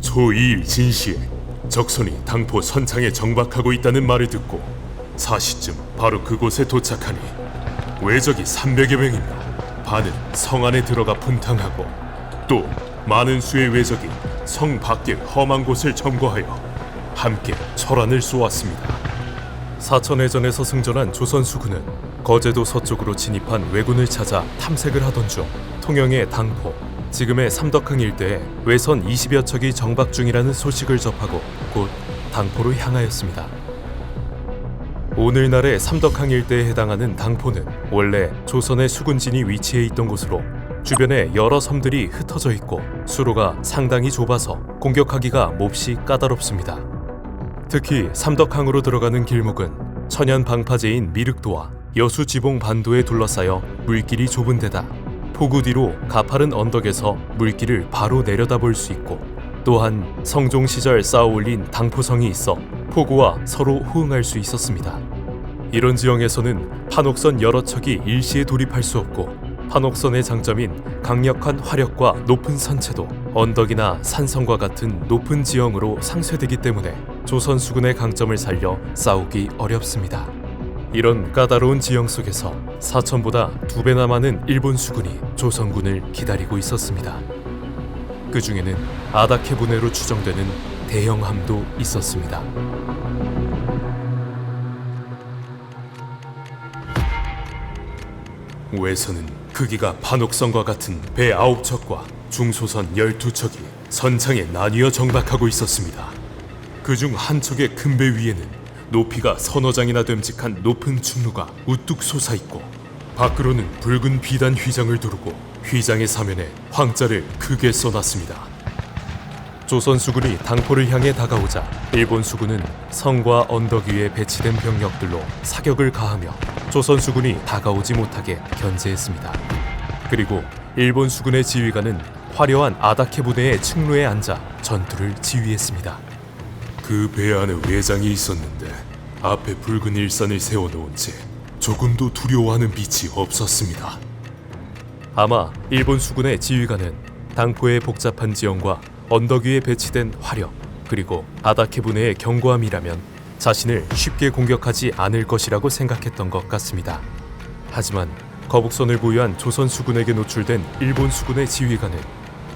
초2일 진시에 적선이 당포 선창에 정박하고 있다는 말을 듣고 4시쯤 바로 그곳에 도착하니 왜적이 300여 명이며 반은 성 안에 들어가 분탕하고 또 많은 수의 왜적이 성 밖의 험한 곳을 점거하여 함께 철안을 쏘았습니다. 사천해전에서 승전한 조선 수군은 거제도 서쪽으로 진입한 왜군을 찾아 탐색을 하던 중 통영의 당포, 지금의 삼덕항 일대에 왜선 20여 척이 정박 중이라는 소식을 접하고 곧 당포로 향하였습니다. 오늘날의 삼덕항 일대에 해당하는 당포는 원래 조선의 수군진이 위치해 있던 곳으로 주변에 여러 섬들이 흩어져 있고 수로가 상당히 좁아서 공격하기가 몹시 까다롭습니다. 특히 삼덕항으로 들어가는 길목은 천연 방파제인 미륵도와 여수지봉 반도에 둘러싸여 물길이 좁은 데다 포구 뒤로 가파른 언덕에서 물길을 바로 내려다볼 수 있고 또한 성종 시절 쌓아 올린 당포성이 있어 포구와 서로 호응할 수 있었습니다. 이런 지형에서는 판옥선 여러 척이 일시에 돌입할 수 없고 판옥선의 장점인 강력한 화력과 높은 선체도 언덕이나 산성과 같은 높은 지형으로 상쇄되기 때문에 조선 수군의 강점을 살려 싸우기 어렵습니다. 이런 까다로운 지형 속에서 사천보다 2배나 많은 일본 수군이 조선군을 기다리고 있었습니다. 그 중에는 아다케 부내로 추정되는 대형 함도 있었습니다. 왜선은 크기가 판옥선과 같은 배 9척과 중소선 12척이 선창에 나뉘어 정박하고 있었습니다. 그중 한 척의 큰 배 위에는 높이가 서너 장이나 됨직한 높은 충루가 우뚝 솟아있고 밖으로는 붉은 비단 휘장을 두르고 휘장의 사면에 황자를 크게 써놨습니다. 조선 수군이 당포를 향해 다가오자 일본 수군은 성과 언덕 위에 배치된 병력들로 사격을 가하며 조선 수군이 다가오지 못하게 견제했습니다. 그리고 일본 수군의 지휘관은 화려한 아다케 부대의 측루에 앉아 전투를 지휘했습니다. 그 배 안에 외장이 있었는데 앞에 붉은 일산을 세워놓은 채 조금도 두려워하는 빛이 없었습니다. 아마 일본 수군의 지휘관은 당포의 복잡한 지형과 언덕 위에 배치된 화력 그리고 아다케 부대의 견고함이라면 자신을 쉽게 공격하지 않을 것이라고 생각했던 것 같습니다. 하지만 거북선을 보유한 조선 수군에게 노출된 일본 수군의 지휘관은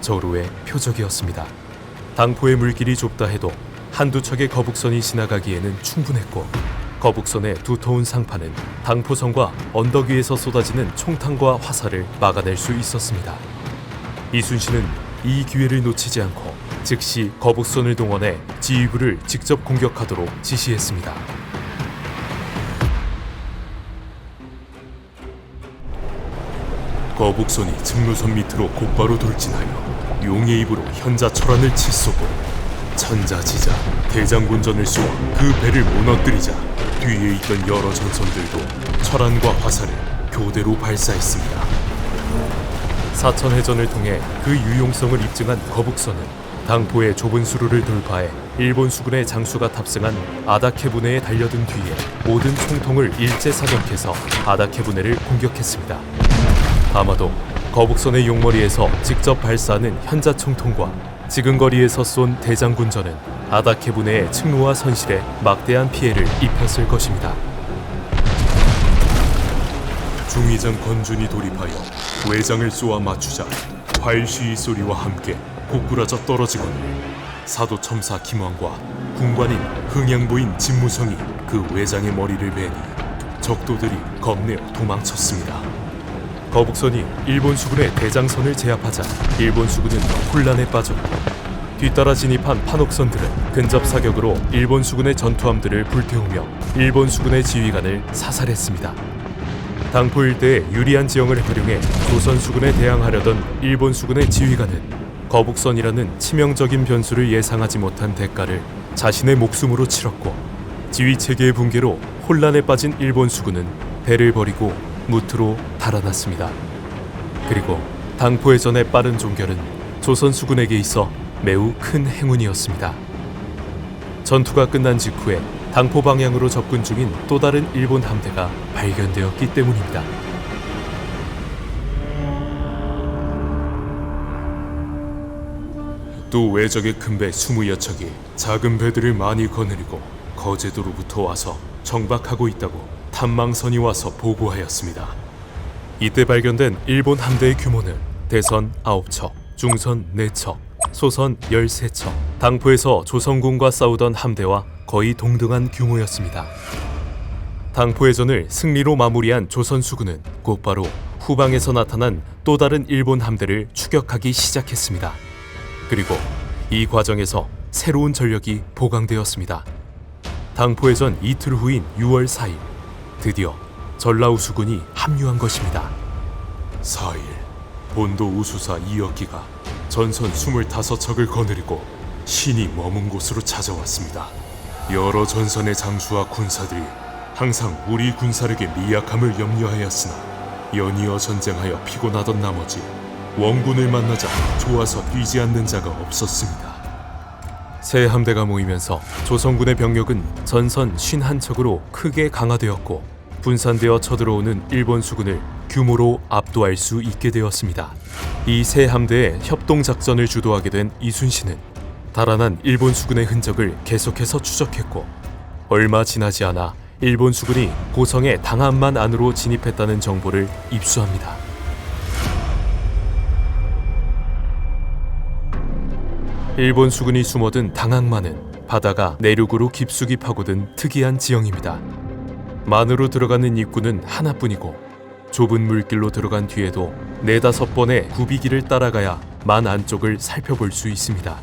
저로의 표적이었습니다. 당포의 물길이 좁다 해도 한두 척의 거북선이 지나가기에는 충분했고 거북선의 두터운 상판은 당포선과 언덕 위에서 쏟아지는 총탄과 화살을 막아낼 수 있었습니다. 이순신은 이 기회를 놓치지 않고 즉시 거북선을 동원해 지휘부를 직접 공격하도록 지시했습니다. 거북선이 증루선 밑으로 곧바로 돌진하여 용의 입으로 현자 철안을 치쏘고 천자지자 대장군전을 쏘아 그 배를 무너뜨리자 뒤에 있던 여러 전선들도 철안과 화살을 교대로 발사했습니다. 사천해전을 통해 그 유용성을 입증한 거북선은 당포의 좁은 수로를 돌파해 일본 수군의 장수가 탑승한 아다케 부내에 달려든 뒤에 모든 총통을 일제 사격해서 아다케 부내를 공격했습니다. 아마도 거북선의 용머리에서 직접 발사하는 현자 총통과 지근거리에서 쏜 대장군전은 아다케 부내의 측루와 선실에 막대한 피해를 입혔을 것입니다. 중위장 건준이 돌입하여 외장을 쏘아 맞추자 활쉬 소리와 함께 고꾸라져 떨어지거늘 사도 첨사 김왕과 군관인 흥양보인 진무성이 그 외장의 머리를 베니 적도들이 겁내어 도망쳤습니다. 거북선이 일본 수군의 대장선을 제압하자 일본 수군은 혼란에 빠졌고 뒤따라 진입한 판옥선들은 근접 사격으로 일본 수군의 전투함들을 불태우며 일본 수군의 지휘관을 사살했습니다. 당포 일대의 유리한 지형을 활용해 조선 수군에 대항하려던 일본 수군의 지휘관은 거북선이라는 치명적인 변수를 예상하지 못한 대가를 자신의 목숨으로 치렀고 지휘체계의 붕괴로 혼란에 빠진 일본 수군은 배를 버리고 무트로 달아났습니다. 그리고 당포해전의 빠른 종결은 조선 수군에게 있어 매우 큰 행운이었습니다. 전투가 끝난 직후에 당포 방향으로 접근 중인 또 다른 일본 함대가 발견되었기 때문입니다. 또 외적의 큰 배 20여 척이 작은 배들을 많이 거느리고 거제도로부터 와서 정박하고 있다고 탐망선이 와서 보고하였습니다. 이때 발견된 일본 함대의 규모는 대선 9척, 중선 4척, 소선 13척, 당포에서 조선군과 싸우던 함대와 거의 동등한 규모였습니다. 당포해전을 승리로 마무리한 조선 수군은 곧바로 후방에서 나타난 또 다른 일본 함대를 추격하기 시작했습니다. 그리고 이 과정에서 새로운 전력이 보강되었습니다. 당포해전 이틀 후인 6월 4일, 드디어 전라우 수군이 합류한 것입니다. 4일, 본도 우수사 2억기가 전선 25척을 거느리고 신이 머문 곳으로 찾아왔습니다. 여러 전선의 장수와 군사들이 항상 우리 군사력의 미약함을 염려하였으나 연이어 전쟁하여 피곤하던 나머지 원군을 만나자 좋아서 뛰지 않는 자가 없었습니다. 새 함대가 모이면서 조선군의 병력은 전선 51척으로 크게 강화되었고 분산되어 쳐들어오는 일본 수군을 규모로 압도할 수 있게 되었습니다. 이 새 함대의 협동작전을 주도하게 된 이순신은 달아난 일본 수군의 흔적을 계속해서 추적했고 얼마 지나지 않아 일본 수군이 고성의 당한만 안으로 진입했다는 정보를 입수합니다. 일본 수군이 숨어든 당항만은 바다가 내륙으로 깊숙이 파고든 특이한 지형입니다. 만으로 들어가는 입구는 하나뿐이고 좁은 물길로 들어간 뒤에도 4-5번의 굽이길을 따라가야 만 안쪽을 살펴볼 수 있습니다.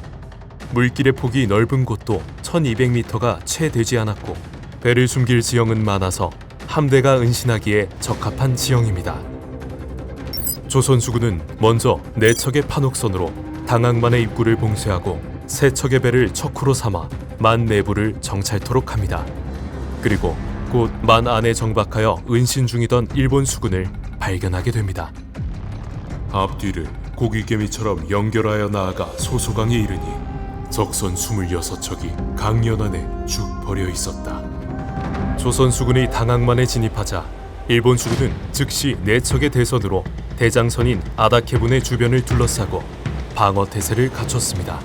물길의 폭이 넓은 곳도 1200m가 채 되지 않았고 배를 숨길 지형은 많아서 함대가 은신하기에 적합한 지형입니다. 조선 수군은 먼저 4척의 판옥선으로 당항만의 입구를 봉쇄하고 3척의 배를 척후로 삼아 만 내부를 정찰토록 합니다. 그리고 곧 만 안에 정박하여 은신 중이던 일본 수군을 발견하게 됩니다. 앞뒤를 고기개미처럼 연결하여 나아가 소소강에 이르니 적선 26척이 강연 안에 쭉 버려 있었다. 조선 수군이 당항만에 진입하자 일본 수군은 즉시 4척의 대선으로 대장선인 아다케분의 주변을 둘러싸고 방어 태세를 갖췄습니다.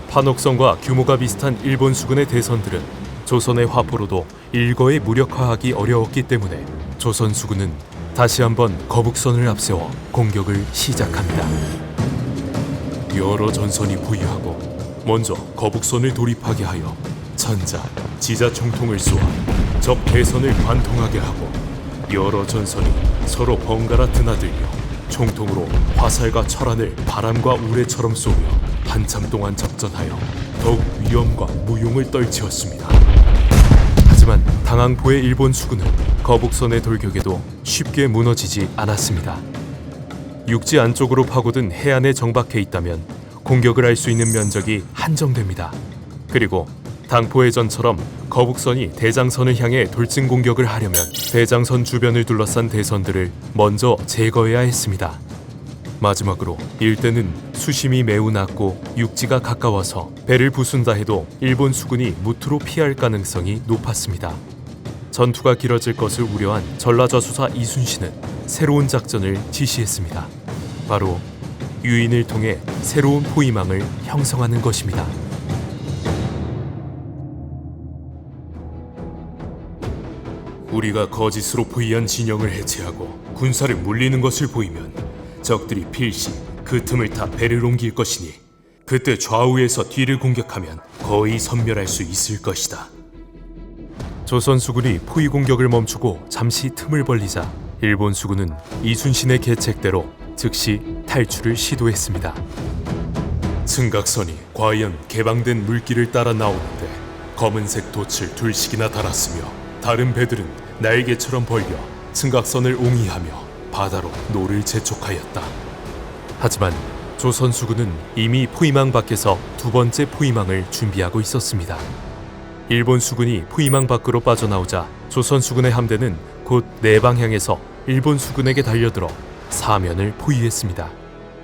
판옥선과 규모가 비슷한 일본 수군의 대선들은 조선의 화포로도 일거에 무력화하기 어려웠기 때문에 조선 수군은 다시 한번 거북선을 앞세워 공격을 시작합니다. 여러 전선이 부위하고 먼저 거북선을 돌입하게 하여 천자, 지자 총통을 쏘아 적 대선을 관통하게 하고 여러 전선이 서로 번갈아 드나들며 총통으로 화살과 철안을 바람과 우레처럼 쏘며 한참 동안 접전하여 더욱 위험과 무용을 떨치었습니다. 하지만 당항포의 일본 수군은 거북선의 돌격에도 쉽게 무너지지 않았습니다. 육지 안쪽으로 파고든 해안에 정박해 있다면 공격을 할 수 있는 면적이 한정됩니다. 그리고 당포해전처럼 거북선이 대장선을 향해 돌진 공격을 하려면 대장선 주변을 둘러싼 대선들을 먼저 제거해야 했습니다. 마지막으로 일대는 수심이 매우 낮고 육지가 가까워서 배를 부순다 해도 일본 수군이 무트로 피할 가능성이 높았습니다. 전투가 길어질 것을 우려한 전라좌수사 이순신은 새로운 작전을 지시했습니다. 바로 유인을 통해 새로운 포위망을 형성하는 것입니다. 우리가 거짓으로 포위한 진영을 해체하고 군사를 물리는 것을 보이면 적들이 필시 그 틈을 타 배를 옮길 것이니 그때 좌우에서 뒤를 공격하면 거의 섬멸할 수 있을 것이다. 조선 수군이 포위 공격을 멈추고 잠시 틈을 벌리자 일본 수군은 이순신의 계책대로 즉시 탈출을 시도했습니다. 승각선이 과연 개방된 물길을 따라 나오는데 검은색 돛을 둘씩이나 달았으며 다른 배들은 날개처럼 벌려 승각선을 옹이하며 바다로 노를 재촉하였다. 하지만 조선 수군은 이미 포위망 밖에서 두 번째 포위망을 준비하고 있었습니다. 일본 수군이 포위망 밖으로 빠져나오자 조선 수군의 함대는 곧 네 방향에서 일본 수군에게 달려들어 사면을 포위했습니다.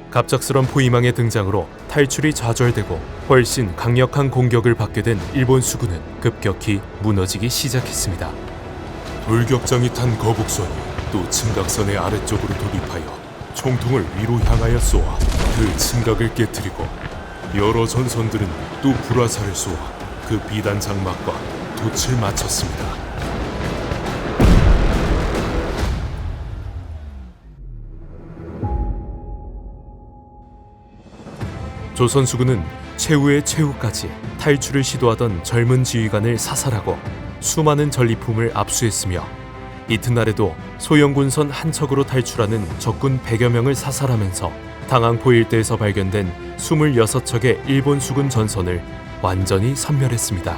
갑작스런 포위망의 등장으로 탈출이 좌절되고 훨씬 강력한 공격을 받게 된 일본 수군은 급격히 무너지기 시작했습니다. 돌격장이 탄 거북선이 또 층각선의 아래쪽으로 돌입하여 총통을 위로 향하여 쏘아 그 층각을 깨뜨리고 여러 전선들은 또 불화살을 쏘아 그 비단 장막과 돛을 맞췄습니다. 조선 수군은 최후의 최후까지 탈출을 시도하던 젊은 지휘관을 사살하고 수많은 전리품을 압수했으며 이튿날에도 소영군선 한 척으로 탈출하는 적군 100여 명을 사살하면서 당항포 일대에서 발견된 26척의 일본 수군 전선을 완전히 섬멸했습니다.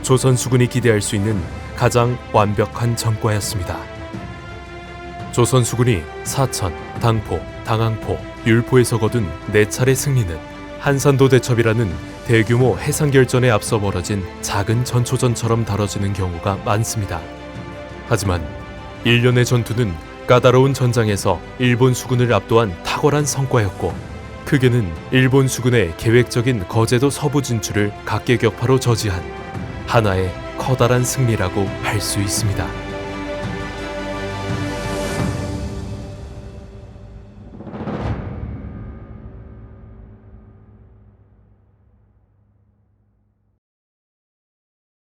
조선 수군이 기대할 수 있는 가장 완벽한 전과였습니다. 조선 수군이 사천, 당포, 당항포, 율포에서 거둔 4차례 승리는 한산도 대첩이라는 대규모 해상결전에 앞서 벌어진 작은 전초전처럼 다뤄지는 경우가 많습니다. 하지만 일련의 전투는 까다로운 전장에서 일본 수군을 압도한 탁월한 성과였고, 크게는 일본 수군의 계획적인 거제도 서부 진출을 각계격파로 저지한 하나의 커다란 승리라고 할 수 있습니다.